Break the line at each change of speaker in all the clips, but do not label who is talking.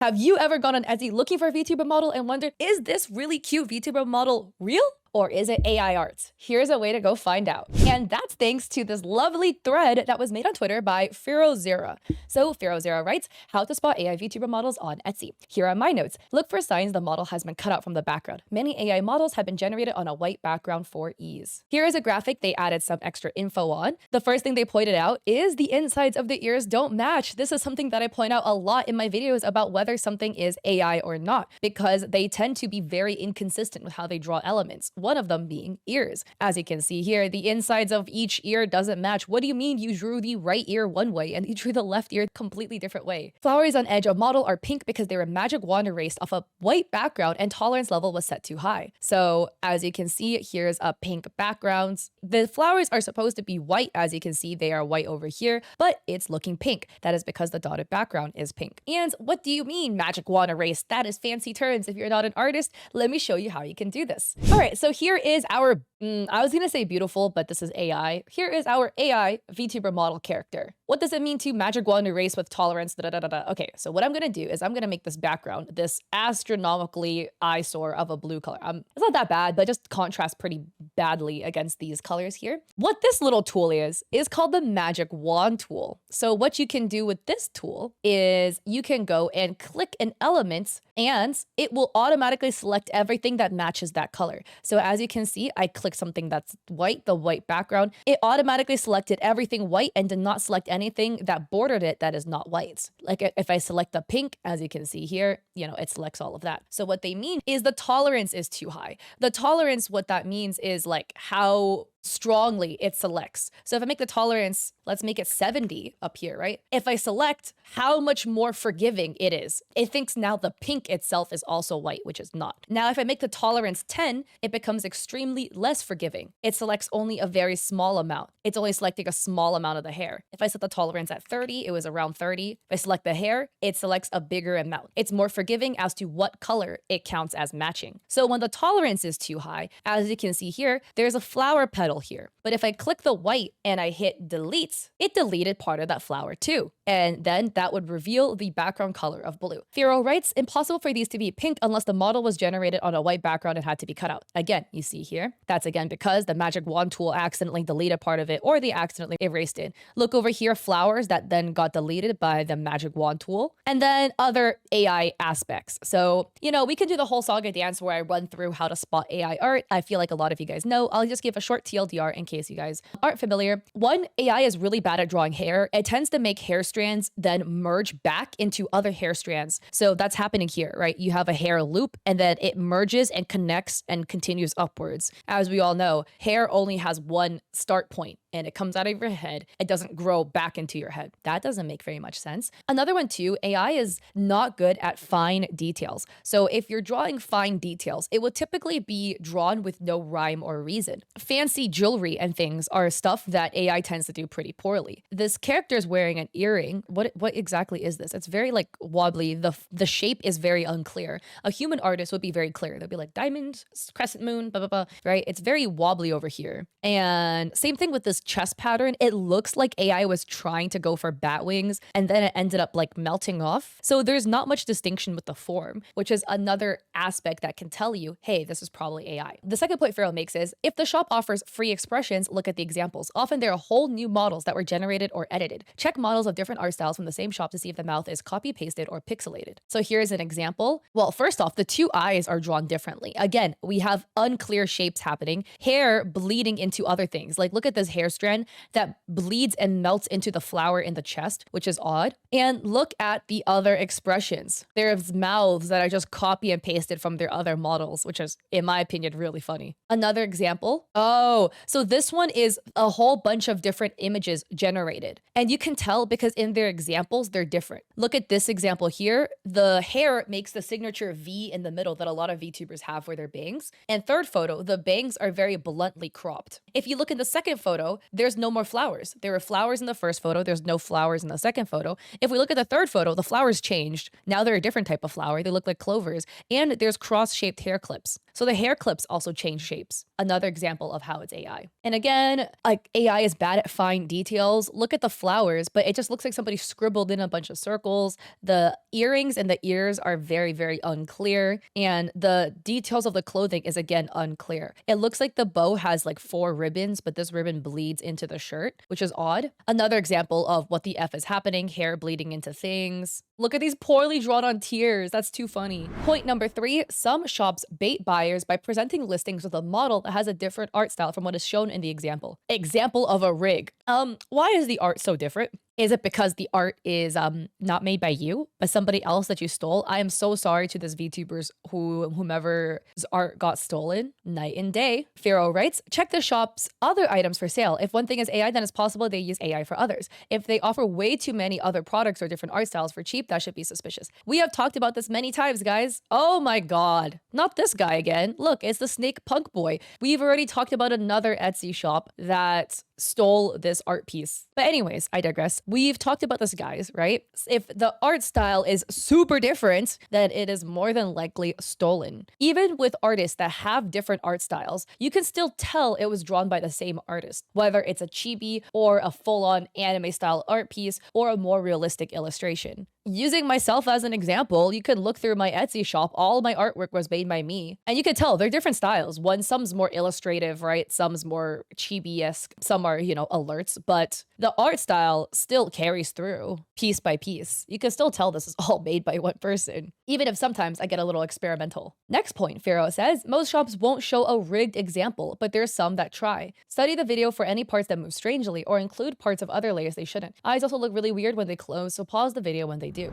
Have you ever gone on Etsy looking for a VTuber model and wondered, is this really cute VTuber model real? Or is it AI art? Here's a way to go find out. And that's thanks to this lovely thread that was made on Twitter by Ferozera. So Ferozera writes, how to spot AI VTuber models on Etsy. Here are my notes. Look for signs the model has been cut out from the background. Many AI models have been generated on a white background for ease. Here is a graphic they added some extra info on. The first thing they pointed out is the insides of the ears don't match. This is something that I point out a lot in my videos about whether something is AI or not, because they tend to be very inconsistent with how they draw elements. One of them being ears. As you can see here, the insides of each ear doesn't match. What do you mean you drew the right ear one way and you drew the left ear completely different way? Flowers on edge of model are pink because they were magic wand erased off a white background and tolerance level was set too high. So as you can see, here's a pink background. The flowers are supposed to be white. As you can see, they are white over here, but it's looking pink. That is because the dotted background is pink. And what do you mean magic wand erased? That is fancy terms. If you're not an artist, let me show you how you can do this. All right, so here is our, I was gonna say beautiful, but this is AI. Here is our AI VTuber model character. What does it mean to magic wand erase with tolerance? Okay, so what I'm gonna do is I'm gonna make this background this astronomically eyesore of a blue color. It's not that bad, but just contrasts pretty badly against these colors here. What this little tool is called the magic wand tool. So what you can do with this tool is you can go and click an element and it will automatically select everything that matches that color. So as you can see, I clicked something that's white, the white background. It automatically selected everything white and did not select anything that bordered it that is not white. Like if I select the pink, as you can see here, it selects all of that. So what they mean is the tolerance is too high. The tolerance, what that means is like how strongly it selects. So if I make the tolerance, let's make it 70 up here, right? If I select how much more forgiving it is, it thinks now the pink itself is also white, which is not. Now, if I make the tolerance 10, it becomes extremely less forgiving. It selects only a very small amount. It's only selecting a small amount of the hair. If I set the tolerance at 30, it was around 30. If I select the hair, it selects a bigger amount. It's more forgiving as to what color it counts as matching. So when the tolerance is too high, as you can see here, there's a flower petal here. But if I click the white and I hit delete, it deleted part of that flower too. And then that would reveal the background color of blue. Firo writes, impossible for these to be pink unless the model was generated on a white background and had to be cut out. Again, you see here, that's again because the magic wand tool accidentally deleted part of it or they accidentally erased it. Look over here, flowers that then got deleted by the magic wand tool. And then other AI aspects. So, we can do the whole saga dance where I run through how to spot AI art. I feel like a lot of you guys know. I'll just give a short TLDR in case you guys aren't familiar. One, AI is really bad at drawing hair. It tends to make hair strands then merge back into other hair strands. So that's happening here, right? You have a hair loop and then it merges and connects and continues upwards. As we all know, hair only has one start point and it comes out of your head. It doesn't grow back into your head. That doesn't make very much sense. Another one too, AI is not good at fine details. So if you're drawing fine details, it will typically be drawn with no rhyme or reason. Fancy jewelry and things are stuff that AI tends to do pretty poorly. This character is wearing an earring. What exactly is this? It's very like wobbly. The shape is very unclear. A human artist would be very clear. They'll be like diamond, crescent moon, blah, blah, blah, right? It's very wobbly over here. And same thing with this chest pattern. It looks like AI was trying to go for bat wings and then it ended up like melting off. So there's not much distinction with the form, which is another aspect that can tell you, hey, this is probably AI. The second point Farrell makes is if the shop offers free expressions, look at the examples. Often there are whole new models that were generated or edited. Check models of different art styles from the same shop to see if the mouth is copy pasted or pixelated. So here's an example. Well, first off, the two eyes are drawn differently. Again, we have unclear shapes happening, hair bleeding into other things. Like look at this hair strand that bleeds and melts into the flower in the chest, which is odd. And look at the other expressions. There's mouths that I just copy and pasted from their other models, which is, in my opinion, really funny. Another example. Oh, so this one is a whole bunch of different images generated. And you can tell because in their examples, they're different. Look at this example here. The hair makes the signature V in the middle that a lot of VTubers have for their bangs. And third photo, the bangs are very bluntly cropped. If you look in the second photo, there's no more flowers. There were flowers in the first photo. There's no flowers in the second photo. If we look at the third photo, the flowers changed. Now they're a different type of flower. They look like clovers. And there's cross-shaped hair clips. So the hair clips also change shapes. Another example of how it's AI. And again, like AI is bad at fine details. Look at the flowers, but it just looks like somebody scribbled in a bunch of circles. The earrings and the ears are very, very unclear. And the details of the clothing is again unclear. It looks like the bow has like 4 ribbons, but this ribbon bleeds into the shirt, which is odd. Another example of what the F is happening, hair bleeding into things. Look at these poorly drawn on tears. That's too funny. Point number 3, some shops bait buyers by presenting listings with a model that has a different art style from what is shown in the example. Example of a rig. Why is the art so different? Is it because the art is not made by you, but somebody else that you stole? I am so sorry to this VTubers whomever's art got stolen. Night and day. Pharaoh writes, check the shop's other items for sale. If one thing is AI, then it's possible they use AI for others. If they offer way too many other products or different art styles for cheap, that should be suspicious. We have talked about this many times, guys. Oh my God. Not this guy again. Look, it's the snake punk boy. We've already talked about another Etsy shop that stole this art piece. But anyways, I digress. We've talked about this, guys, right? If the art style is super different, then it is more than likely stolen. Even with artists that have different art styles, you can still tell it was drawn by the same artist, whether it's a chibi or a full-on anime style art piece or a more realistic illustration. Using myself as an example, you could look through my Etsy shop. All my artwork was made by me. And you could tell they're different styles. Some's more illustrative, right? Some's more chibi-esque. Some are, alerts. But the art style still carries through piece by piece. You can still tell this is all made by one person, even if sometimes I get a little experimental. Next point, Pharaoh says, most shops won't show a rigged example, but there's some that try. Study the video for any parts that move strangely or include parts of other layers they shouldn't. Eyes also look really weird when they close, so pause the video when they do.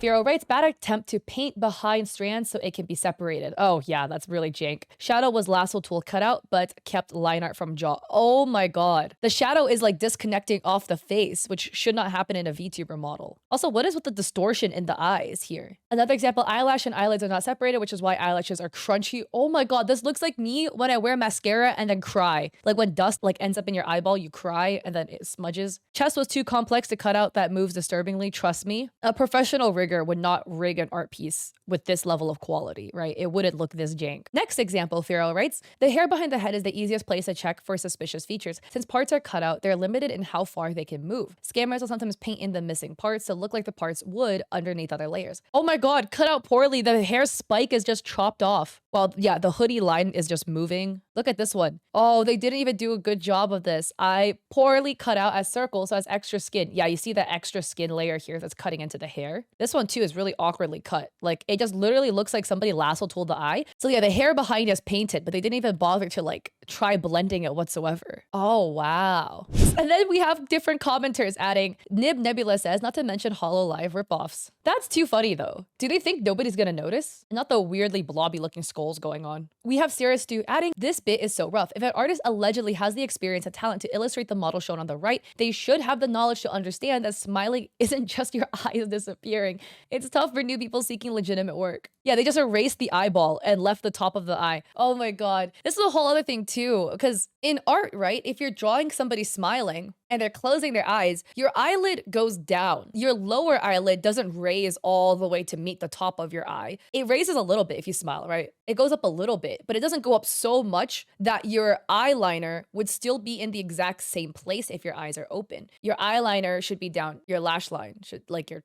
Pharaoh writes, bad attempt to paint behind strands so it can be separated. Oh yeah, that's really jank. Shadow was lasso tool cut out, but kept line art from jaw. Oh my God. The shadow is like disconnecting off the face, which should not happen in a VTuber model. Also, what is with the distortion in the eyes here? Another example, eyelash and eyelids are not separated, which is why eyelashes are crunchy. Oh my God, this looks like me when I wear mascara and then cry. Like when dust ends up in your eyeball, you cry and then it smudges. Chest was too complex to cut out, that moves disturbingly, trust me. A professional rigger would not rig an art piece with this level of quality, right? It wouldn't look this jank. Next example, Pharaoh writes, the hair behind the head is the easiest place to check for suspicious features. Since parts are cut out, they're limited in how far they can move. Scammers will sometimes paint in the missing parts to look like the parts would underneath other layers. Oh my God, cut out poorly. The hair spike is just chopped off. Well, yeah, the hoodie line is just moving. Look at this one. Oh, they didn't even do a good job of this. I poorly cut out as circles, so as extra skin. Yeah, you see that extra skin layer here that's cutting into the hair. This one too is really awkwardly cut. Like it just literally looks like somebody lasso tooled the eye. So yeah, the hair behind is painted, but they didn't even bother to try blending it whatsoever. Oh, wow. And then we have different commenters adding, Nib Nebula says, not to mention HoloLive ripoffs. That's too funny though. Do they think nobody's gonna notice? Not the weirdly blobby looking skulls going on. We have Sarah Stu adding, this bit is so rough. If an artist allegedly has the experience and talent to illustrate the model shown on the right, they should have the knowledge to understand that smiling isn't just your eyes disappearing. It's tough for new people seeking legitimate work. Yeah, they just erased the eyeball and left the top of the eye. Oh my God. This is a whole other thing too, because in art, right, if you're drawing somebody smiling and they're closing their eyes, your eyelid goes down. Your lower eyelid doesn't raise all the way to meet the top of your eye. It raises a little bit if you smile, right? It goes up a little bit, but it doesn't go up so much that your eyeliner would still be in the exact same place if your eyes are open. Your eyeliner should be down. Your lash line should,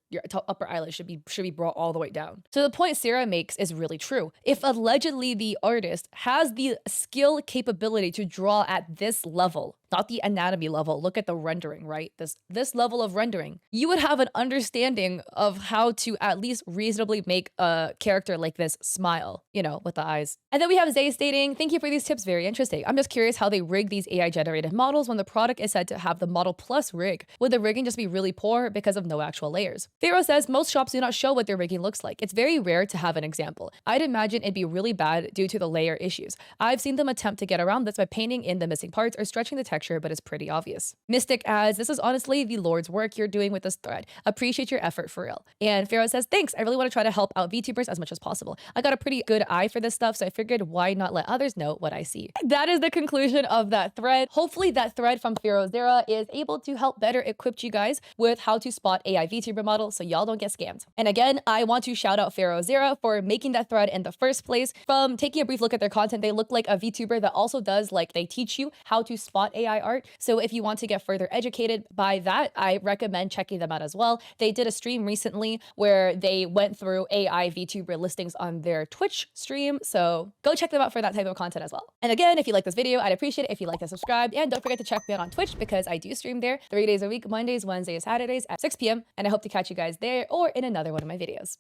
your upper eyelid should be brought all the way down. So the point Sarah makes is really true. If allegedly the artist has the skill capability to draw at this level, not the anatomy level, look at the rendering, right? This level of rendering, you would have an understanding of how to at least reasonably make a character like this smile, with the eyes. And then we have Zay stating, thank you for these tips, very interesting. I'm just curious how they rig these AI generated models when the product is said to have the model plus rig. Would the rigging just be really poor because of no actual layers? Pharaoh says most shops do not show what their rigging looks like. It's very rare to have an example. I'd imagine it'd be really bad due to the layer issues. I've seen them attempt to get around this by painting in the missing parts or stretching the texture architecture, but it's pretty obvious. Mystic adds, this is honestly the Lord's work you're doing with this thread. Appreciate your effort for real. And Pharaoh says, thanks. I really want to try to help out VTubers as much as possible. I got a pretty good eye for this stuff, so I figured why not let others know what I see. That is the conclusion of that thread. Hopefully that thread from Pharaoh Zera is able to help better equip you guys with how to spot AI VTuber models so y'all don't get scammed. And again, I want to shout out Pharaoh Zera for making that thread in the first place. From taking a brief look at their content, they look like a VTuber that also does, like, they teach you how to spot AI art. So if you want to get further educated by that, I recommend checking them out as well. They did a stream recently where they went through AI VTuber listings on their Twitch stream. So go check them out for that type of content as well. And again, if you like this video, I'd appreciate it if you like to subscribe, and don't forget to check me out on Twitch because I do stream there 3 days a week, Mondays, Wednesdays, Saturdays at 6 p.m. And I hope to catch you guys there or in another one of my videos.